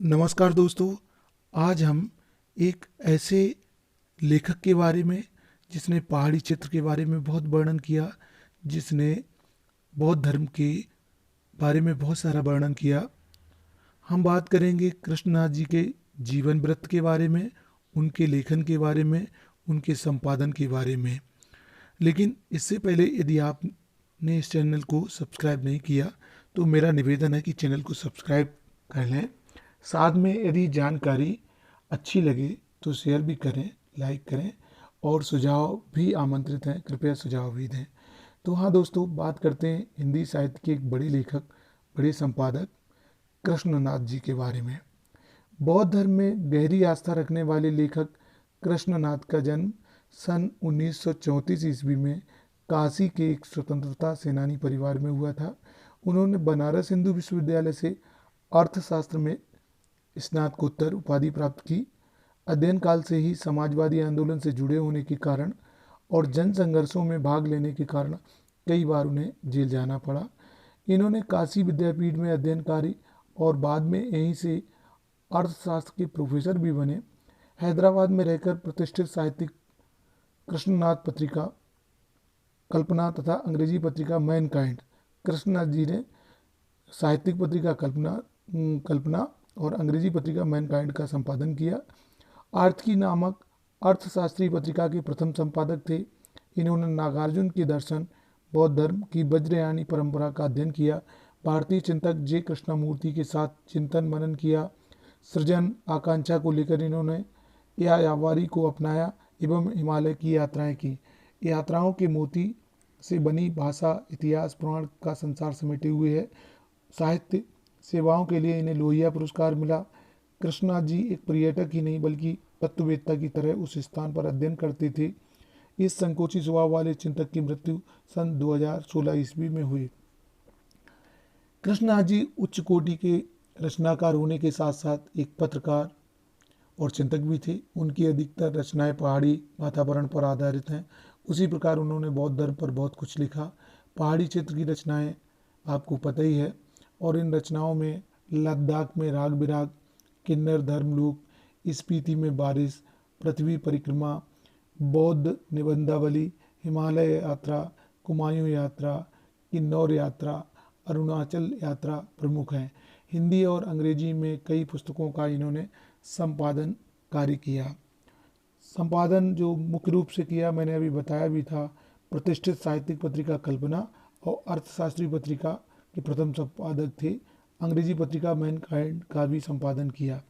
नमस्कार दोस्तों। आज हम एक ऐसे लेखक के बारे में जिसने पहाड़ी क्षेत्र के बारे में बहुत वर्णन किया, जिसने बौद्ध धर्म के बारे में बहुत सारा वर्णन किया। हम बात करेंगे कृष्णनाथ जी के जीवन वृत्त के बारे में, उनके लेखन के बारे में, उनके संपादन के बारे में। लेकिन इससे पहले यदि आपने इस चैनल को सब्सक्राइब नहीं किया तो मेरा निवेदन है कि चैनल को सब्सक्राइब कर लें। साथ में यदि जानकारी अच्छी लगे तो शेयर भी करें, लाइक करें और सुझाव भी आमंत्रित हैं, कृपया सुझाव भी दें। तो हाँ दोस्तों, बात करते हैं हिंदी साहित्य के एक बड़े लेखक, बड़े संपादक कृष्णनाथ जी के बारे में। बौद्ध धर्म में गहरी आस्था रखने वाले लेखक कृष्णनाथ का जन्म सन 1934 ईस्वी में काशी के एक स्वतंत्रता सेनानी परिवार में हुआ था। उन्होंने बनारस हिंदू विश्वविद्यालय से अर्थशास्त्र में स्नातकोत्तर उपाधि प्राप्त की। अध्ययन काल से ही समाजवादी आंदोलन से जुड़े होने के कारण और जन संघर्षों में भाग लेने के कारण कई बार उन्हें जेल जाना पड़ा। इन्होंने काशी विद्यापीठ में अध्ययन कार्य और बाद में यहीं से अर्थशास्त्र के प्रोफेसर भी बने। हैदराबाद में रहकर प्रतिष्ठित साहित्यिक कृष्णनाथ पत्रिका, कल्पना तथा अंग्रेजी पत्रिका मैनकाइंड, कृष्णनाथ जी ने साहित्यिक पत्रिका कल्पना और अंग्रेजी पत्रिका मैनकाइंड का संपादन किया। आर्थिकी नामक अर्थशास्त्री पत्रिका के प्रथम संपादक थे। इन्होंने नागार्जुन के दर्शन, बौद्ध धर्म की वज्रयानी परंपरा का अध्ययन किया। भारतीय चिंतक जे कृष्णमूर्ति के साथ चिंतन मनन किया। सृजन आकांक्षा को लेकर इन्होंने यायावरी को अपनाया एवं हिमालय की यात्राएं की। यात्राओं के मोती से बनी भाषा इतिहास पुराण का संसार समेटे हुए है। साहित्य सेवाओं के लिए इन्हें लोहिया पुरस्कार मिला। कृष्णनाथ जी एक पर्यटक ही नहीं बल्कि तत्ववेत्ता की तरह उस स्थान पर अध्ययन करते थे। इस संकोची स्वभाव वाले चिंतक की मृत्यु सन 2016 ईस्वी में हुई। कृष्णनाथ जी उच्च कोटि के रचनाकार होने के साथ साथ एक पत्रकार और चिंतक भी थे। उनकी अधिकतर रचनाएं पहाड़ी वातावरण पर आधारित हैं। उसी प्रकार उन्होंने बौद्ध धर्म पर बहुत कुछ लिखा। पहाड़ी क्षेत्र की रचनाएं आपको पता ही है, और इन रचनाओं में लद्दाख में राग बिराग, किन्नर धर्मलोक, स्पीति में बारिश, पृथ्वी परिक्रमा, बौद्ध निबंधावली, हिमालय यात्रा, कुमायूं यात्रा, किन्नौर यात्रा, अरुणाचल यात्रा प्रमुख हैं। हिंदी और अंग्रेजी में कई पुस्तकों का इन्होंने संपादन कार्य किया। संपादन जो मुख्य रूप से किया मैंने अभी बताया भी था। प्रतिष्ठित साहित्यिक पत्रिका कल्पना और अर्थशास्त्री पत्रिका के प्रथम संपादक थे। अंग्रेजी पत्रिका मैनकाइंड का भी संपादन किया।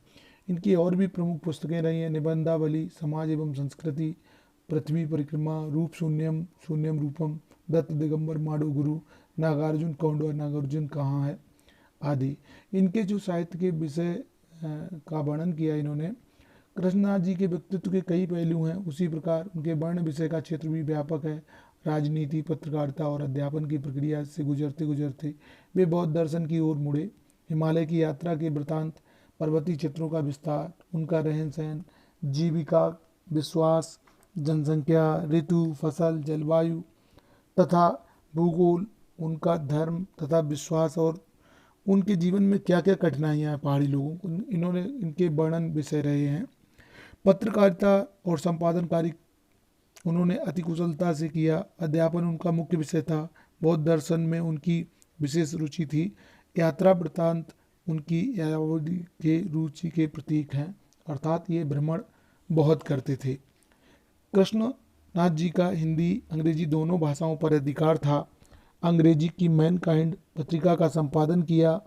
इनकी और भी प्रमुख पुस्तकें रही हैं। निबंधावली, समाज एवं संस्कृति, पृथ्वी परिक्रमा, रूप शून्यम शून्यम रूपम, दत्त दिगंबर माडो गुरु, नागार्जुन कौंड और नागार्जुन कहाँ है आदि। इनके जो साहित्य के विषय का वर्णन किया इन्होंने। कृष्णनाथ जी के व्यक्तित्व के कई पहलू हैं, उसी प्रकार उनके वर्ण विषय का क्षेत्र भी व्यापक है। राजनीति, पत्रकारिता और अध्यापन की प्रक्रिया से गुजरते गुजरते वे बौद्ध दर्शन की ओर मुड़े। हिमालय की यात्रा के वृतांत, पर्वतीय क्षेत्रों का विस्तार, उनका रहन सहन, जीविका, विश्वास, जनसंख्या, ऋतु, फसल, जलवायु तथा भूगोल, उनका धर्म तथा विश्वास और उनके जीवन में क्या क्या कठिनाइयाँ हैं पहाड़ी लोगों को, इन्होंने इनके वर्णन विषय रहे हैं। पत्रकारिता और संपादन कार्य उन्होंने अति कुशलता से किया। अध्यापन उनका मुख्य विषय था। बौद्ध दर्शन में उनकी विशेष रुचि थी। यात्रा वृत्तांत उनकी यायावरी के रुचि के प्रतीक हैं, अर्थात ये भ्रमण बहुत करते थे। कृष्णनाथ जी का हिंदी अंग्रेजी दोनों भाषाओं पर अधिकार था। अंग्रेजी की मैनकाइंड पत्रिका का संपादन किया।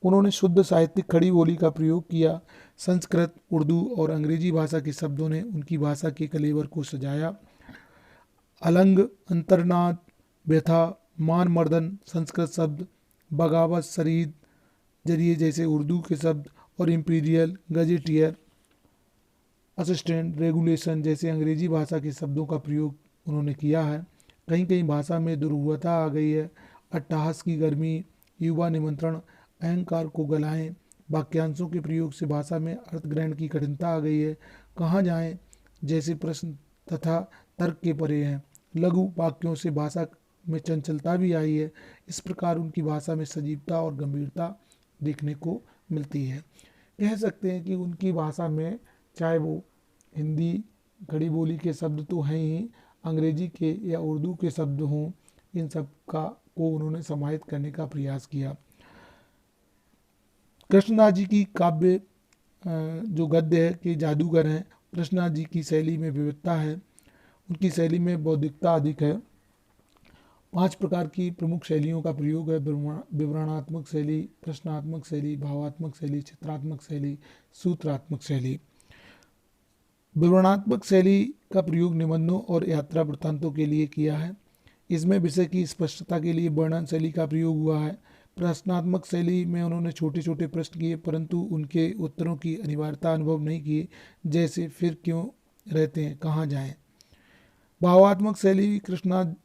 उन्होंने शुद्ध साहित्यिक खड़ी बोली का प्रयोग किया। संस्कृत, उर्दू और अंग्रेजी भाषा के शब्दों ने उनकी भाषा के कलेवर को सजाया। अलंग, अंतर्नाद, व्यथा, मान मर्दन संस्कृत शब्द, बगावत, शरीद जरिए जैसे उर्दू के शब्द और इम्पीरियल, गजेटियर, असिस्टेंट, रेगुलेशन जैसे अंग्रेजी भाषा के शब्दों का प्रयोग उन्होंने किया है। कहीं कहीं भाषा में दुर्वता आ गई है। अट्टहास की गर्मी, युवा निमंत्रण, अहंकार को गलाएं, वाक्यांशों के प्रयोग से भाषा में अर्थ ग्रहण की कठिनता आ गई है। कहाँ जाएं जैसे प्रश्न तथा तर्क के परे हैं। लघु वाक्यों से भाषा में चंचलता भी आई है। इस प्रकार उनकी भाषा में सजीवता और गंभीरता देखने को मिलती है। कह सकते हैं कि उनकी भाषा में चाहे वो हिंदी खड़ी बोली के शब्द तो हैं ही, अंग्रेजी के या उर्दू के शब्द हों, इन सब का को उन्होंने समाहित करने का प्रयास किया। कृष्णदास जी की काव्य जो गद्य है के जादूगर हैं। कृष्णदास जी की शैली में विविधता है, उनकी शैली में बौद्धिकता अधिक है। 5 प्रकार की प्रमुख शैलियों का प्रयोग है: विवरणात्मक शैली, प्रश्नात्मक शैली, भावात्मक शैली, चित्रात्मक शैली, सूत्रात्मक शैली। विवरणात्मक शैली का प्रयोग निबंधों और यात्रा वृत्तांतों के लिए किया है। इसमें विषय की स्पष्टता के लिए वर्णन शैली का प्रयोग हुआ है। प्रश्नात्मक शैली में उन्होंने छोटे छोटे प्रश्न किए, परंतु उनके उत्तरों की अनिवार्यता अनुभव नहीं किए, जैसे फिर क्यों रहते हैं, कहाँ जाएं। भावात्मक शैली, कृष्णदास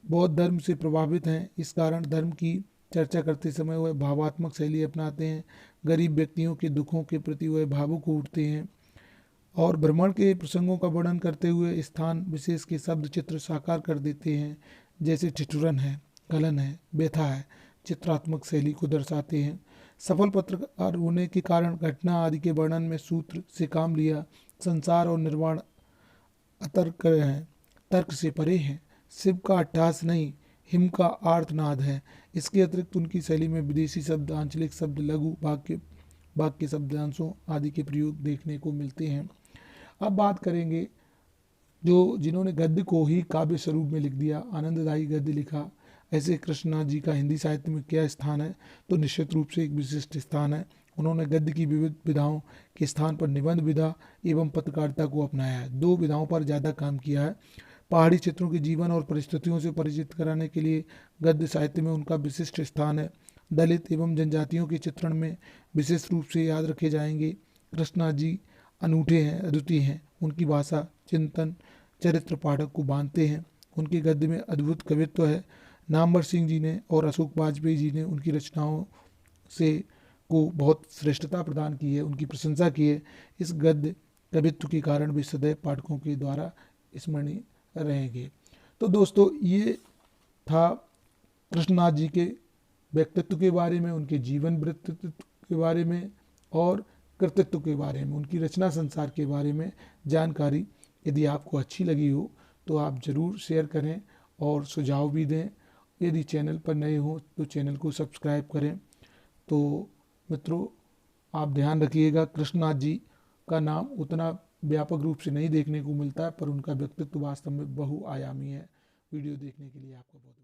बौद्ध धर्म से प्रभावित हैं, इस कारण धर्म की चर्चा करते समय वह भावात्मक शैली अपनाते हैं। गरीब व्यक्तियों के दुखों के प्रति वह भावुक उठते हैं और भ्रमण के प्रसंगों का वर्णन करते हुए स्थान विशेष के शब्द चित्र साकार कर देते हैं, जैसे ठिठुरन है, गलन है, व्यथा है। चित्रात्मक शैली को दर्शाते हैं। सफल पत्रकार होने के कारण घटना आदि के वर्णन में सूत्र से काम लिया। संसार और निर्वाण अतर्क हैं, तर्क से परे हैं। शिव का अट्टहास नहीं, हिम का आर्तनाद है। इसके अतिरिक्त उनकी शैली में विदेशी शब्द, आंचलिक शब्द, लघु वाक्य शब्दांशों आदि के प्रयोग देखने को मिलते हैं। अब बात करेंगे जिन्होंने गद्य को ही काव्य स्वरूप में लिख दिया, आनंददायी गद्य लिखा, ऐसे कृष्णदास जी का हिंदी साहित्य में क्या स्थान है, तो निश्चित रूप से एक विशिष्ट स्थान है। उन्होंने गद्य की विविध विधाओं के स्थान पर निबंध विधा एवं पत्रकारिता को अपनाया है। 2 विधाओं पर ज़्यादा काम किया है। पहाड़ी क्षेत्रों के जीवन और परिस्थितियों से परिचित कराने के लिए गद्य साहित्य में उनका विशिष्ट स्थान है। दलित एवं जनजातियों के चित्रण में विशेष रूप से याद रखे जाएंगे। कृष्णदास जी अनूठे हैं, अद्वितीय हैं। उनकी भाषा, चिंतन, चरित्र पाठक को बांधते हैं। उनके गद्य में अद्भुत कवित्व है। नामवर सिंह जी ने और अशोक वाजपेयी जी ने उनकी रचनाओं से को बहुत श्रेष्ठता प्रदान की है, उनकी प्रशंसा की है। इस गद्य कवित्व के कारण वे सदैव पाठकों के द्वारा स्मरणीय रहेंगे। तो दोस्तों, ये था कृष्णदास जी के व्यक्तित्व के बारे में, उनके जीवन वृत्तित्व के बारे में और कृतित्व के बारे में, उनकी रचना संसार के बारे में जानकारी। यदि आपको अच्छी लगी हो तो आप ज़रूर शेयर करें और सुझाव भी दें। यदि चैनल पर नए हो तो चैनल को सब्सक्राइब करें। तो मित्रों, आप ध्यान रखिएगा, कृष्णदास जी का नाम उतना व्यापक रूप से नहीं देखने को मिलता है, पर उनका व्यक्तित्व वास्तव में बहुआयामी है। वीडियो देखने के लिए आपका बहुत